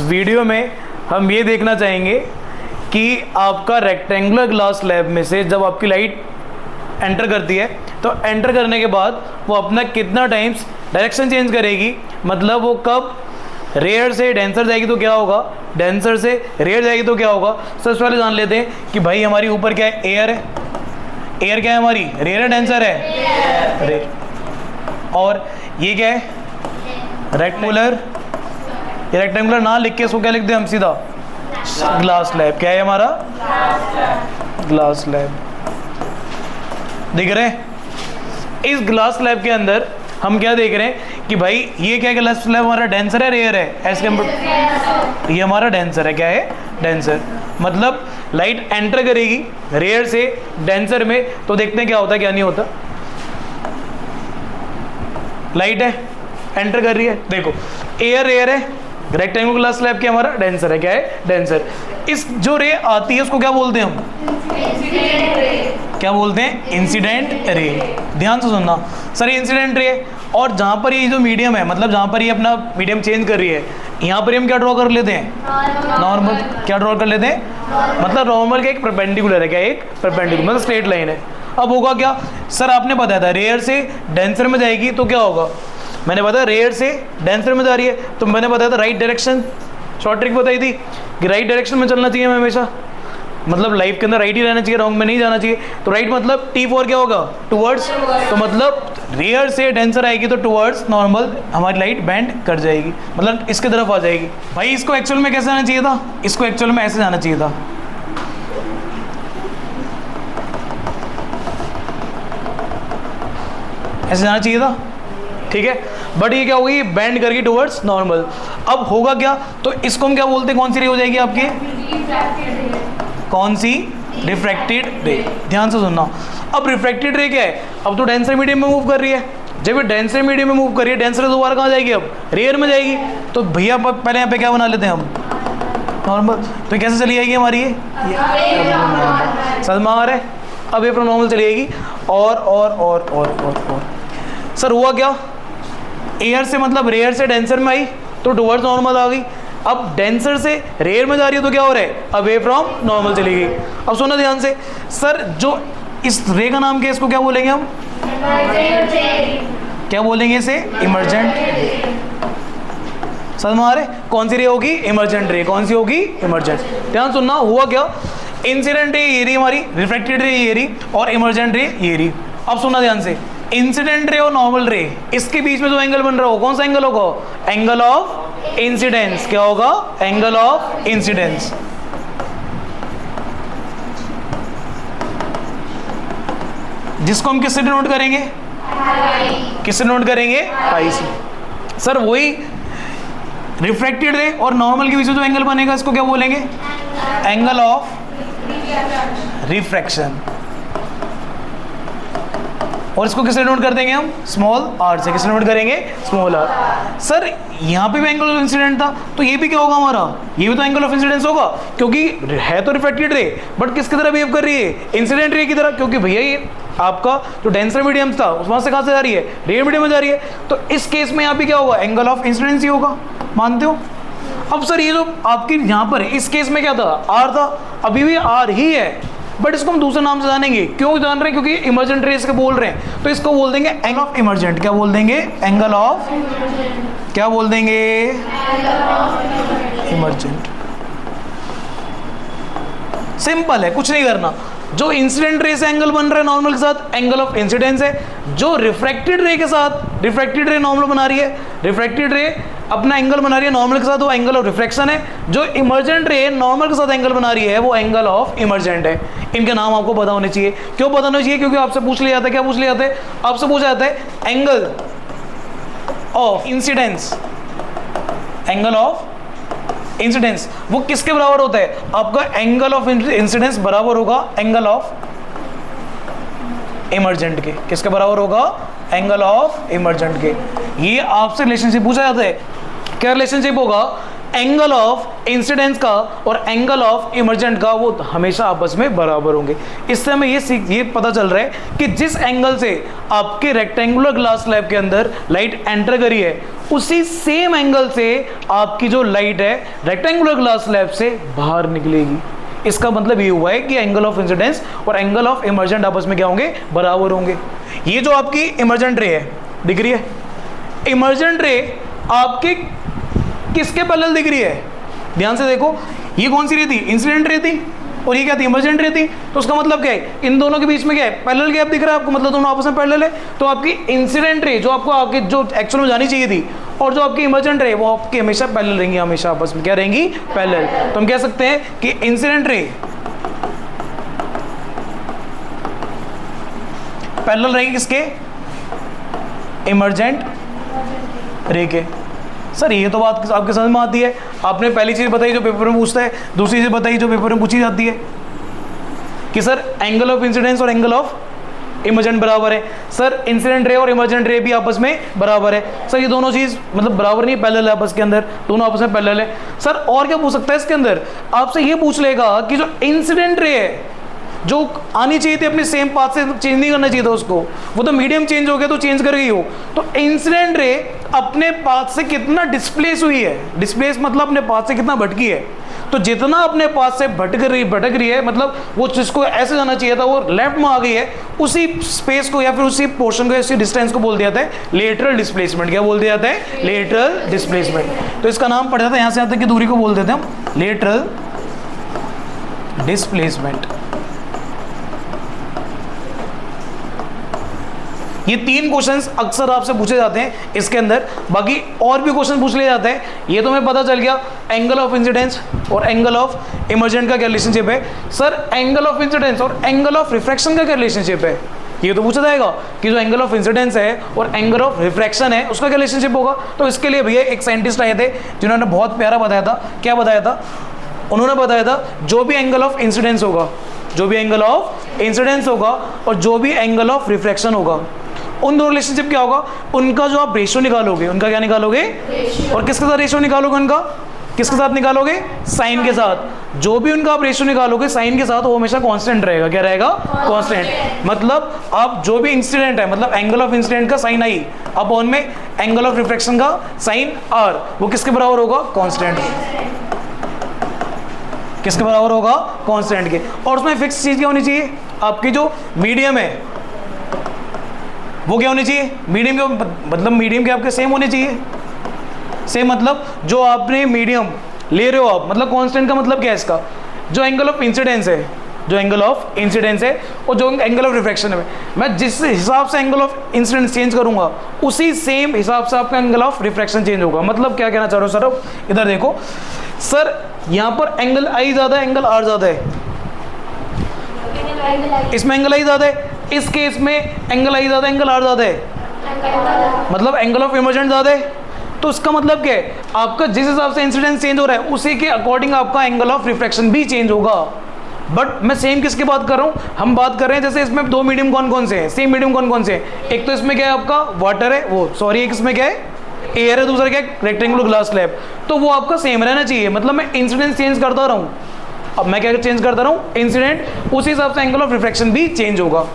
Video में हम ये देखना चाहेंगे कि आपका रेक्टेंगुलर ग्लास स्लैब में से जब आपकी लाइट एंटर करती है तो एंटर करने के बाद वो अपना कितना टाइम्स डायरेक्शन चेंज करेगी, मतलब वो कब रेयर से डेंसर जाएगी तो क्या होगा, डेंसर से रेयर जाएगी तो क्या होगा। सबसे पहले जान लेते हैं कि भाई हमारी ऊपर क्या है, एयर है। एयर क्या है हमारी, रेयर है डेंसर है, रेयर। और ये क्या है, रेक्टेंगुलर। ये रेक्टेंगुलर ना लिख के इसको क्या लिख दे हम सीधा, ग्लास स्लैब। क्या है हमारा, ग्लास स्लैब। दिख रहे हैं, इस ग्लास स्लैब के अंदर हम क्या देख रहे हैं कि भाई ये क्या ग्लास स्लैब हमारा डेंसर है, रेयर है, ऐसे ये हमारा डेंसर है। क्या है, डेंसर। मतलब लाइट एंटर करेगी रेयर से डेंसर में, तो देखते हैं क्या होता है क्या नहीं होता। लाइट है एंटर कर रही है, देखो एयर रेयर है, रेक्टेंगुलर ग्लास स्लैब क्या हमारा डेंसर है। क्या है, डेंसर। इस जो रे आती है उसको क्या बोलते हैं हम, क्या बोलते हैं, इंसिडेंट रे। ध्यान से सुनना सर, ये इंसिडेंट रे है। और जहाँ पर ये जो मीडियम है, मतलब जहाँ पर ये अपना मीडियम चेंज कर रही है, यहाँ पर हम क्या ड्रॉ कर लेते हैं, नॉर्मल। क्या ड्रॉ कर लेते हैं, मतलब नॉर्मल का एक परपेंडिकुलर है। क्या, एक परपेंडिकुलर मतलब स्ट्रेट लाइन है। अब होगा क्या सर, आपने बताया था रेयर से डेंसर में जाएगी तो क्या होगा, मैंने बताया रेयर से डेंसर में जा रही है तो मैंने बताया था राइट डायरेक्शन। शॉर्ट ट्रिक बताई थी कि राइट डायरेक्शन में चलना चाहिए हमें हमेशा, मतलब लाइफ के अंदर राइट ही रहना चाहिए, रॉन्ग में नहीं जाना चाहिए। तो राइट मतलब T4 क्या होगा, टुवर्ड्स। तो मतलब रेयर से डेंसर आएगी तो टुवर्ड्स नॉर्मल हमारी लाइट बेंड कर जाएगी, मतलब इसके तरफ आ जाएगी। भाई इसको एक्चुअल में कैसे जाना चाहिए था, इसको एक्चुअल में ऐसे जाना चाहिए था। ऐसे जाना चाहिए था, ठीक है। बट ये क्या होगी, बेंड करके टुवर्ड्स नॉर्मल। अब होगा क्या, तो इसको हम क्या बोलते हैं, कौन सी रे हो जाएगी आपकी, कौन सी, रिफ्रैक्टेड रे। ध्यान से सुनना। अब रिफ्रैक्टेड रे क्या है, अब तो डेंसर मीडियम में मूव कर रही है। जब ये डेंसर मीडियम में मूव कर रही है, डेंसर दोबारा कहाँ जाएगी, अब रेयर में जाएगी। तो भैया पहले यहाँ पे क्या बना लेते हैं हम, नॉर्मल। तो कैसे चली जाएगी हमारी ये समझ है। अब ये नॉर्मल चली जाएगी। और सर हुआ क्या, एयर से मतलब रेयर से डेंसर में आई तो टुवर्ड्स नॉर्मल आ गई। अब डेंसर से रेयर में जा रही है तो क्या हो रहा है, अवे फ्रॉम नॉर्मल चली गई। अब सुनो ध्यान से सर, जो इस रे का नाम क्या है, इसको क्या बोलेंगे हम, क्या बोलेंगे इसे, इमर्जेंट। समझ में आ रहे, कौन सी रे होगी, इमर्जेंट रे। कौन सी होगी, इमर्जेंट। ध्यान सुनना, हुआ क्या, इंसिडेंट रे ये रही हमारी, रिफ्रैक्टेड रे ये रही, और इमर्जेंट रे ये रही। अब सुनना ध्यान से, इंसिडेंट रे और नॉर्मल रे, इसके बीच में जो एंगल बन रहा हो कौन सा एंगल होगा, एंगल ऑफ इंसिडेंस। क्या होगा, एंगल ऑफ इंसिडेंस। जिसको हम किससे डिनोट करेंगे, किससे नोट करेंगे, आई से। सर वही रिफ्रैक्टेड रे और नॉर्मल के बीच में जो एंगल बनेगा इसको क्या बोलेंगे, एंगल ऑफ रिफ्रैक्शन। और इसको किससे नोट कर देंगे हम, स्मॉल आर से। किससे नोट करेंगे, स्मॉल आर। सर यहाँ पे भी एंगल ऑफ इंसिडेंट था तो ये भी क्या होगा हमारा, ये भी तो एंगल ऑफ इंसिडेंस होगा, क्योंकि है तो रिफ्रैक्टेड रे बट किसकी तरह बिहेव कर रही है, इंसिडेंट रे की तरह। क्योंकि भैया ये आपका जो डेंसर मीडियम था वहां से कहाँ से जा रही है, रेयर मीडियम में जा रही है। तो इस केस में यहाँ पे क्या होगा, एंगल ऑफ इंसिडेंस ही होगा। मानते हो। अब सर ये जो आपकी यहाँ पर है, इस केस में क्या था, आर था, अभी भी आर ही है, बट इसको हम दूसरे नाम से जानेंगे। क्यों जान रहे हैं, क्योंकि इमर्जेंट रेस के बोल रहे हैं, तो इसको बोल देंगे एंगल ऑफ इमर्जेंट। क्या बोल देंगे, एंगल ऑफ, क्या बोल देंगे, इमर्जेंट। सिंपल है, कुछ नहीं करना। जो इंसिडेंट रे से एंगल बन रहा है नॉर्मल के साथ, एंगल ऑफ इंसिडेंस है। जो रिफ्रैक्टेड रे के साथ, रिफ्रैक्टेड रे नॉर्मल बना रही है, रिफ्रैक्टेड रे अपना एंगल बना रही है नॉर्मल के साथ, वो एंगल ऑफ रिफ्रैक्शन है। जो इमर्जेंट रे नॉर्मल के साथ एंगल बना रही है वो एंगल ऑफ इमर्जेंट है। इनके नाम आपको पता होने चाहिए। क्यों पता होना चाहिए, क्योंकि आपसे पूछ लिया जाता है, क्या पूछ लिया जाता है, आपसे पूछा जाता है angle of incidence, angle of incidence वो किसके बराबर होता है, आपका एंगल ऑफ इंसिडेंस बराबर होगा एंगल ऑफ इमर्जेंट के। किसके बराबर होगा, एंगल ऑफ इमर्जेंट के। ये आपसे रिलेशनशिप पूछा जाता है। क्या रिलेशनशिप होगा, एंगल ऑफ इंसिडेंस का और एंगल ऑफ इमर्जेंट का वो हमेशा आपस में बराबर होंगे। इससे हमें ये पता चल रहा है कि जिस एंगल से आपके रेक्टेंगुलर ग्लास स्लैब के अंदर लाइट एंटर करी है, उसी सेम एंगल से आपकी जो लाइट है रेक्टेंगुलर ग्लास स्लैब से बाहर निकलेगी। इसका मतलब ये हुआ है कि एंगल ऑफ इंसिडेंस और एंगल ऑफ इमर्जेंट आपस में क्या होंगे, बराबर होंगे। ये जो आपकी इमर्जेंट रे है दिख रही है, इमर्जेंट रे आपके किसके पैरेलल दिख रही है, ध्यान से देखो। ये कौन सी रे थी, इंसिडेंट रे थी, और ये क्या थी, इमर्जेंट रे थी। तो उसका मतलब क्या है, इन दोनों के बीच में क्या है, पैरेलल गैप दिख रहा है आपको, मतलब दोनों आपस में पैरेलल है। तो आपकी इंसिडेंट रे जो आपको आगे जो एक्चुअल में जानी चाहिए थी, और जो आपकी इमर्जेंट रे वो आपकी हमेशा पैरेलल रहेंगी, हमेशा आपस में क्या रहेंगी, पैरेलल। तो हम कह सकते हैं कि इंसिडेंट रे पैरेलल रहेगी किसके, इमर्जेंट रे के। सर ये तो बात आपके समझ में आती है। आपने पहली चीज़ बताई जो पेपर में पूछता है, दूसरी चीज़ बताई जो पेपर में पूछी जाती है कि सर एंगल ऑफ इंसिडेंस और एंगल ऑफ इमर्जेंट बराबर है। सर इंसिडेंट रे और इमर्जेंट रे भी आपस में बराबर है। सर ये दोनों चीज़ मतलब बराबर नहीं, पैरेलल है आपस के अंदर, दोनों आपस में पैरेलल है। सर और क्या पूछ सकता है इसके अंदर, आपसे ये पूछ लेगा कि जो इंसिडेंट रे है जो आनी चाहिए थी अपने सेम पाथ से, चेंज नहीं करना चाहिए था उसको, वो तो मीडियम चेंज हो गया तो चेंज कर गई हो। तो इंसिडेंट रे अपने पाथ से कितना डिस्प्लेस हुई है, डिस्प्लेस मतलब अपने पाथ से कितना भटकी है। तो जितना अपने पाथ से भटक रही है मतलब वो जिसको ऐसे जाना चाहिए था वो लेफ्ट में आ गई है, उसी स्पेस को या फिर उसी पोर्शन को, उसी डिस्टेंस को बोल दिया जाता है लेटरल डिस्प्लेसमेंट। क्या बोल दिया जाता है, लेटरल डिस्प्लेसमेंट। तो इसका नाम पड़ जाता है, यहाँ से यहाँ तक की दूरी को बोल देते हैं हम लेटरल डिस्प्लेसमेंट। ये 3 क्वेश्चंस अक्सर आपसे पूछे जाते हैं इसके अंदर, बाकी और भी क्वेश्चन पूछ लिए जाते हैं। ये तो हमें पता चल गया एंगल ऑफ इंसिडेंस और एंगल ऑफ इमर्जेंट का क्या रिलेशनशिप है। सर एंगल ऑफ इंसिडेंस और एंगल ऑफ रिफ्रैक्शन का क्या रिलेशनशिप है, ये तो पूछा जाएगा कि जो एंगल ऑफ इंसिडेंस है और एंगल ऑफ रिफ्रैक्शन है उसका क्या रिलेशनशिप होगा। तो इसके लिए भैया एक साइंटिस्ट आए थे जिन्होंने बहुत प्यारा बताया था। क्या बताया था, उन्होंने बताया था जो भी एंगल ऑफ इंसिडेंस होगा, जो भी एंगल ऑफ इंसिडेंस होगा और जो भी एंगल ऑफ रिफ्रैक्शन होगा, उन दोनों रिलेशनशिप क्या होगा, उनका जो आप रेशियो निकालोगे, उनका क्या निकालोगे, और किसके साथ रेशियो निकालोगे, उनका किसके साथ निकालोगे, साइन के साथ। जो भी उनका आप रेशियो निकालोगे साइन के साथ वो हमेशा कांस्टेंट रहेगा। क्या रहेगा, कांस्टेंट। मतलब आप जो भी इंसिडेंट है, मतलब एंगल ऑफ इंसिडेंट का साइन आई अपॉन में एंगल ऑफ रिफ्रैक्शन का साइन आर, वो किसके बराबर होगा, कांस्टेंट। किसके बराबर होगा, कांस्टेंट के। और उसमें फिक्स चीज क्या होनी चाहिए, आपकी जो मीडियम है वो क्या होनी चाहिए, मीडियम के मतलब मीडियम के आपके सेम होने चाहिए। सेम मतलब जो आपने मीडियम ले रहे हो आप, मतलब कांस्टेंट का मतलब क्या है इसका, जो एंगल ऑफ इंसिडेंस है, जो एंगल ऑफ इंसिडेंस है और जो एंगल ऑफ रिफ्रैक्शन है, मैं जिस हिसाब से एंगल ऑफ इंसिडेंस चेंज करूंगा उसी सेम हिसाब से आपका एंगल ऑफ रिफ्रैक्शन चेंज होगा। मतलब क्या कहना चाह रहे हो सर, इधर देखो सर, यहाँ पर एंगल आई ज्यादा है, एंगल आर ज्यादा है, इसमें एंगल आई ज्यादा है, इस केस में एंगल आई ज्यादा, एंगल आर ज्यादा है, मतलब एंगल ऑफ इमर्जेंट ज्यादा है। तो इसका मतलब क्या है, आपका जिस हिसाब से इंसिडेंस चेंज हो रहा है उसी के अकॉर्डिंग आपका एंगल ऑफ रिफ्रैक्शन भी चेंज होगा। बट मैं सेम किसकी बात कर रहा हूँ, हम बात कर रहे हैं जैसे इसमें 2 मीडियम कौन कौन से हैं, सेम मीडियम कौन कौन से हैं। एक तो इसमें क्या है आपका वाटर है, वो सॉरी एक इसमें क्या है एयर है, दूसरा क्या है रेक्टेंगुलर ग्लास स्लैब। तो वो आपका सेम रहना चाहिए, मतलब मैं इंसिडेंस चेंज करता रहा हूँ, अब मैं क्या चेंज करता रहा हूँ इंसिडेंट, उसी हिसाब से एंगल ऑफ रिफ्रैक्शन भी चेंज होगा।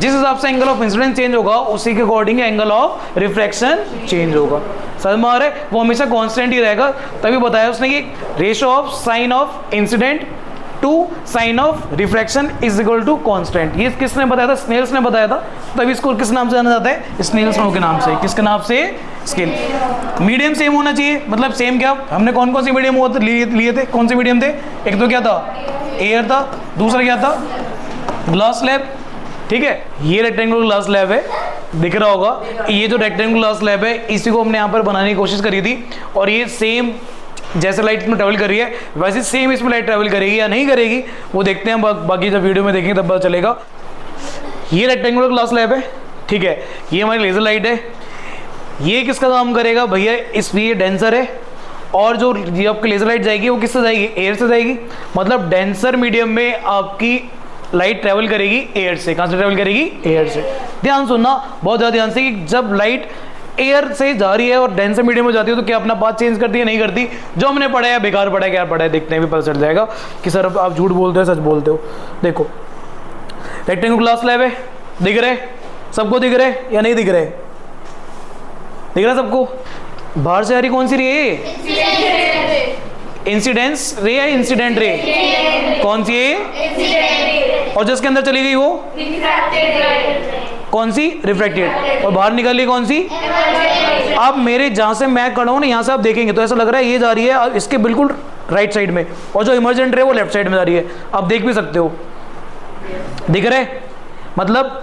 जिस हिसाब से एंगल ऑफ इंसिडेंस चेंज होगा उसी के according angle of refraction change होगा। समझ में आ रहा है, वो हमेशा कांस्टेंट ही रहेगा। तभी बताया उसने कि ratio of sine of incident to sine of refraction is equal to constant. ये किसने बताया था, स्नेल्स ने बताया था। तभी इसको किस नाम से जाना जाता है, स्नेल्स लॉ के नाम से। किसके नाम से, स्केल। मीडियम सेम होना चाहिए, मतलब सेम क्या, हमने कौन कौन से मीडियम लिए थे, कौन से मीडियम थे, एक तो क्या था एयर था, दूसरा क्या था ग्लास स्लैब, ठीक है। ये रेक्टेंगुलर ग्लास स्लैब है, दिख रहा होगा, ये जो रेक्टेंगुलर ग्लास स्लैब है इसी को हमने यहाँ पर बनाने की कोशिश करी थी। और ये सेम जैसे लाइट इसमें ट्रेवल कर रही है वैसे सेम इसमें लाइट ट्रेवल करेगी या नहीं करेगी वो देखते हैं, बाकी जब वीडियो में देखेंगे तब पता चलेगा। ये रेक्टेंगुलर ग्लास स्लैब है, ठीक है। ये हमारी लेजर लाइट है। ये किसका काम करेगा भैया, इसमें ये डेंसर है, और जो ये आपकी लेजर लाइट जाएगी वो किससे जाएगी, एयर से जाएगी। मतलब डेंसर मीडियम में आपकी लाइट ट्रेवल करेगी एयर से। कहाँ से ट्रेवल करेगी, एयर से। ध्यान सुनना बहुत ज़्यादा ध्यान से कि जब लाइट एयर से जा रही है और डेंसर मीडियम में जाती है तो क्या अपना पाथ चेंज करती है? नहीं करती। जो हमने पढ़ा है बेकार पढ़ा है, क्या पढ़ा है देखते हैं, भी पता चल जाएगा कि सर आप झूठ बोलते हो सच बोलते हो। देखो रेक्टेंगुलर ग्लास स्लैब है, दिख रहे सबको? दिख रहे या नहीं दिख रहे? दिख रहा सबको? बाहर से आ रही कौन सी रे है? इंसिडेंस रे या इंसिडेंट रे? कौन सी है? और जिसके अंदर चली गई वो कौन सी? रिफ्रैक्टेड। और बाहर निकल रही कौन सी? अब मेरे जहां से मैं खड़ा हूं ना, यहां से आप देखेंगे तो ऐसा लग रहा है ये जा रही है इसके बिल्कुल राइट साइड में, और जो इमर्जेंट रे वो लेफ्ट साइड में जा रही है। आप देख भी सकते हो, दिख रहे? मतलब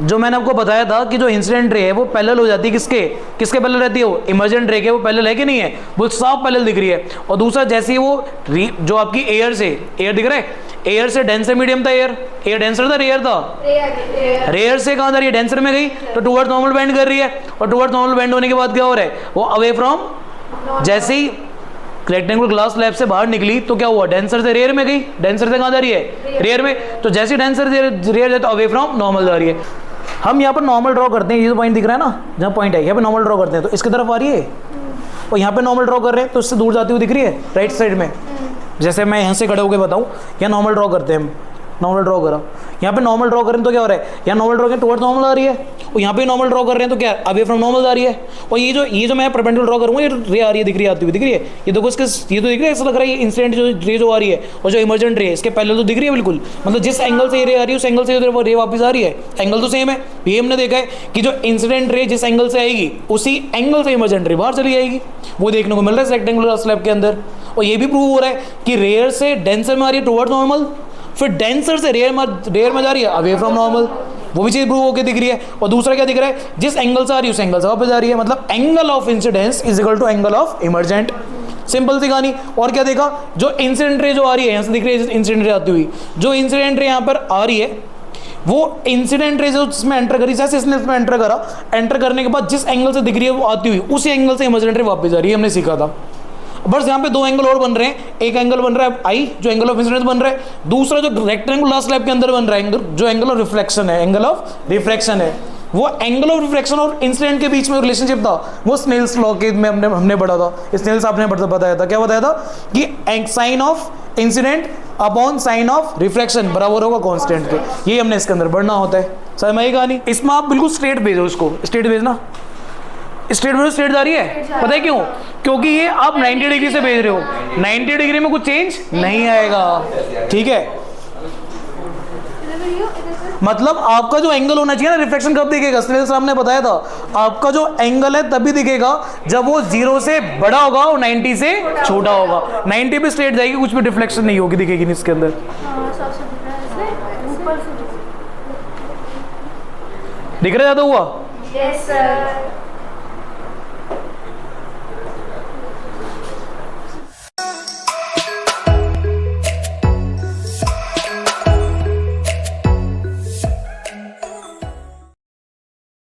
जो मैंने आपको बताया था कि जो इंसिडेंट रे है वो पैरेलल हो जाती है किसके पैरेलल रहती है? वो इमर्जेंट रे के। वो पैरेलल है कि नहीं है? वो साफ पैरेलल दिख रही है। और दूसरा जैसे ही वो जो आपकी एयर दिख रहा है, एयर से डेंसर मीडियम था, एयर डेंसर था, रेयर था? रेयर से कहां जा रही है? डेंसर में गई तो टुवर्ड्स नॉर्मल बेंड कर रही है, और टुवर्ड्स नॉर्मल बेंड होने के बाद क्या हो रहा है? वो अवे फ्रॉम, जैसे ही रेक्टेंगुलर ग्लास स्लैब से बाहर निकली तो क्या हुआ? डेंसर से रेयर में गई। डेंसर से कहां जा रही है? रेयर में। तो जैसे डेंसर से रेयर है तो अवे फ्रॉम नॉर्मल जा रही है। हम यहाँ पर नॉर्मल ड्रॉ करते हैं, ये जो पॉइंट दिख रहा है ना, जहाँ पॉइंट है यहाँ पे नॉर्मल ड्रॉ करते हैं तो इसकी तरफ आ रही है, और यहाँ पे नॉर्मल ड्रॉ कर रहे हैं तो इससे दूर जाती हुई दिख रही है राइट साइड में। जैसे मैं यहाँ से खड़े होकर बताऊँ, यहाँ नॉर्मल ड्रॉ करते हैं हम, नॉर्मल ड्रॉ करा, यहाँ पे नॉर्मल ड्रॉ करें तो क्या हो रहा है? यहाँ नॉर्मल ड्रॉ करें टुवर्ड्स नॉर्मल आ रही है, और यहाँ पे नॉर्मल ड्रॉ कर रहे हैं तो क्या अवे फ्रॉम नॉर्मल आ रही है। और ये जो मैं परपेंडिकुलर ड्रॉ करूँगा, ये रे आ रही है, दिख रही है, आती हुई दिख रही है। ये देखो इसके, ये तो दिख रहा है, ऐसा लग रहा है ये इंसिडेंट जो रे जो आ रही है और जो इमर्जेंट रे है इसके पहले तो दिख रही है बिल्कुल। मतलब जिस एंगल से ये रे आ रही है उस एंगल से वो रे वापस आ रही है, एंगल तो सेम है। ये हमने देखा है कि जो इंसिडेंट रे जिस एंगल से आएगी उसी एंगल से इमर्जेंट रे बाहर चली जाएगी, वो देखने को मिल रहा है रेक्टेंगुलर स्लैब के अंदर। और ये भी प्रूव हो रहा है कि रेयर से डेंसर में आ रही है टुवर्ड्स नॉर्मल, फिर डेंसर से रेयर में जा रही है अवे फ्रॉम नॉर्मल, वो भी चीज प्रूव होकर दिख रही है। और दूसरा क्या दिख रहा है? जिस एंगल से आ रही है उस एंगल से वापस जा रही है। मतलब angle of incidence is equal to angle of emergent. Simple सी कहानी। और क्या देखा? जो इंसिडेंट रे जो आ रही है, यहाँ से दिख रही है इंसिडेंट रे आती हुई, जो इंसिडेंट रे यहाँ पर आ रही है वो इंसिडेंट रे जो जिसमें एंटर करी, जैसे इसने इसमें एंटर करा, एंटर करने के बाद जिस एंगल से दिख रही है वो आती हुई उसी एंगल से इमर्जेंट रे वापस जा रही है, हमने सीखा था। बस यहाँ पे दो एंगल और बन रहे हैं। एक एंगल बन रहा है आई, जो एंगल ऑफ इंसिडेंस बन रहा है। दूसरा जो रेक्टेंगुलर स्लैब के अंदर बन रहा है एंगल, जो एंगल ऑफ रिफ्लेक्शन है, एंगल ऑफ रिफ्रैक्शन है। वो एंगल ऑफ रिफ्रैक्शन और इंसिडेंट के बीच में रिलेशनशिप था, वो स्नेल्स लॉ के में हमने पढ़ा था। स्नेल्स आपने बताया था, क्या बताया था? कि sine of incident upon sine of refraction बराबर होगा कांस्टेंट के। ये हमने इसके अंदर पढ़ना होता है। समझ में आई कहानी? इसमें आप बिल्कुल स्ट्रेट भेजो, इसको स्ट्रेट भेजना, स्ट्रेट भेजो, स्ट्रेट जा रही है। पता है क्यों? क्योंकि ये आप 90 डिग्री से भेज रहे हो, 90 डिग्री में कुछ चेंज नहीं आएगा, ठीक है? मतलब आपका जो एंगल होना चाहिए ना, रिफ्लेक्शन कब दिखेगा? स्नेल साहब ने बताया था, आपका जो एंगल है तभी दिखेगा जब वो 0 से बड़ा होगा और 90 से छोटा होगा। 90 पे स्ट्रेट जाएगी, कुछ भी रिफ्लेक्शन नहीं होगी, दिखेगी नहीं इसके अंदर। दिख रहा ज्यादा हुआ? Yes sir.